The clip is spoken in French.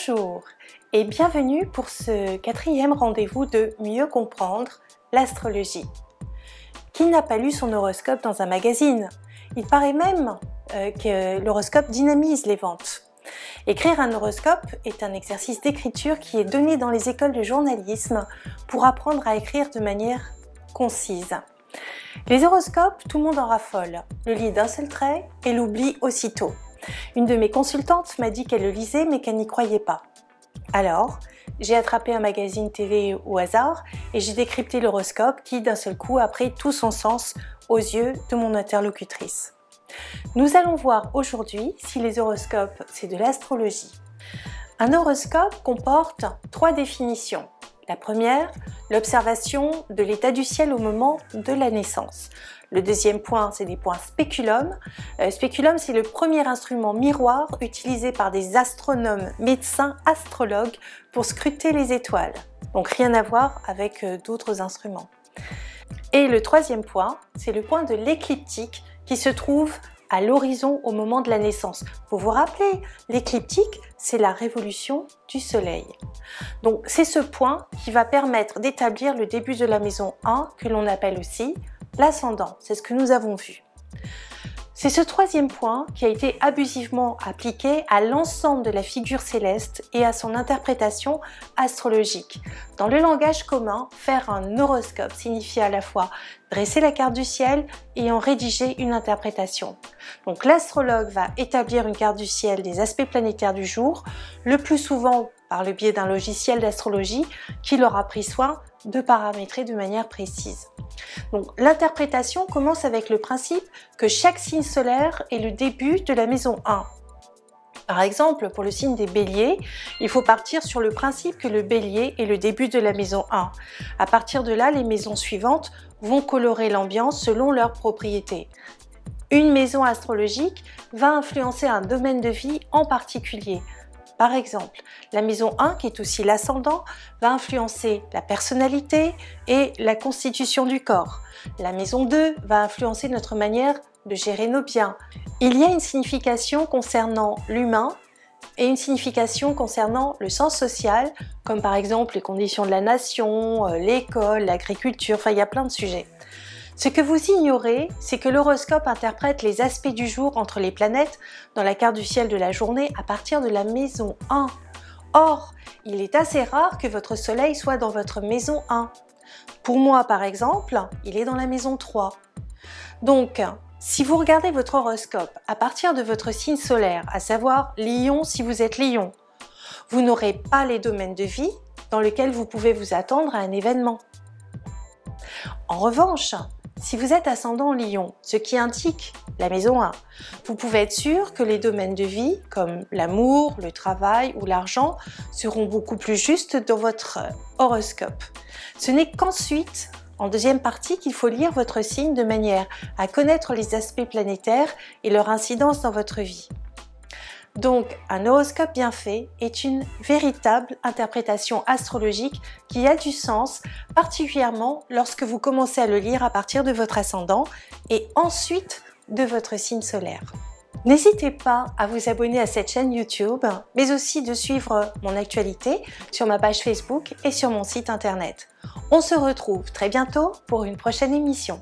Bonjour et bienvenue pour ce 4e rendez-vous de Mieux comprendre l'astrologie. Qui n'a pas lu son horoscope dans un magazine? Il paraît même que l'horoscope dynamise les ventes. Écrire un horoscope est un exercice d'écriture qui est donné dans les écoles de journalisme pour apprendre à écrire de manière concise. Les horoscopes, tout le monde en raffole, le lit d'un seul trait et l'oublie aussitôt. Une de mes consultantes m'a dit qu'elle le lisait mais qu'elle n'y croyait pas. Alors, j'ai attrapé un magazine TV au hasard et j'ai décrypté l'horoscope qui d'un seul coup a pris tout son sens aux yeux de mon interlocutrice. Nous allons voir aujourd'hui si les horoscopes c'est de l'astrologie. Un horoscope comporte 3 définitions. La première, l'observation de l'état du ciel au moment de la naissance. Le deuxième point, c'est des points spéculum. Spéculum, c'est le premier instrument miroir utilisé par des astronomes, médecins, astrologues pour scruter les étoiles. Donc rien à voir avec d'autres instruments. Et le troisième point, c'est le point de l'écliptique qui se trouve à l'horizon au moment de la naissance. Vous vous rappelez, l'écliptique, c'est la révolution du soleil. Donc c'est ce point qui va permettre d'établir le début de la maison 1, que l'on appelle aussi l'ascendant. C'est ce que nous avons vu. C'est ce troisième point qui a été abusivement appliqué à l'ensemble de la figure céleste et à son interprétation astrologique. Dans le langage commun, faire un horoscope signifie à la fois dresser la carte du ciel et en rédiger une interprétation. Donc l'astrologue va établir une carte du ciel des aspects planétaires du jour, le plus souvent par le biais d'un logiciel d'astrologie qui leur a pris soin de paramétrer de manière précise. Donc l'interprétation commence avec le principe que chaque signe solaire est le début de la maison 1. Par exemple, pour le signe des béliers, il faut partir sur le principe que le bélier est le début de la maison 1. À partir de là, les maisons suivantes vont colorer l'ambiance selon leurs propriétés. Une maison astrologique va influencer un domaine de vie en particulier. Par exemple, la maison 1, qui est aussi l'ascendant, va influencer la personnalité et la constitution du corps. La maison 2 va influencer notre manière de gérer nos biens. Il y a une signification concernant l'humain et une signification concernant le sens social, comme par exemple les conditions de la nation, l'école, l'agriculture, enfin il y a plein de sujets. Ce que vous ignorez, c'est que l'horoscope interprète les aspects du jour entre les planètes dans la carte du ciel de la journée à partir de la maison 1. Or, il est assez rare que votre soleil soit dans votre maison 1. Pour moi, par exemple, il est dans la maison 3. Donc, si vous regardez votre horoscope à partir de votre signe solaire, à savoir Lion si vous êtes Lion, vous n'aurez pas les domaines de vie dans lesquels vous pouvez vous attendre à un événement. En revanche, si vous êtes ascendant Lion, ce qui indique la maison 1, vous pouvez être sûr que les domaines de vie, comme l'amour, le travail ou l'argent, seront beaucoup plus justes dans votre horoscope. Ce n'est qu'ensuite, en deuxième partie, qu'il faut lire votre signe de manière à connaître les aspects planétaires et leur incidence dans votre vie. Donc, un horoscope bien fait est une véritable interprétation astrologique qui a du sens, particulièrement lorsque vous commencez à le lire à partir de votre ascendant et ensuite de votre signe solaire. N'hésitez pas à vous abonner à cette chaîne YouTube, mais aussi de suivre mon actualité sur ma page Facebook et sur mon site internet. On se retrouve très bientôt pour une prochaine émission.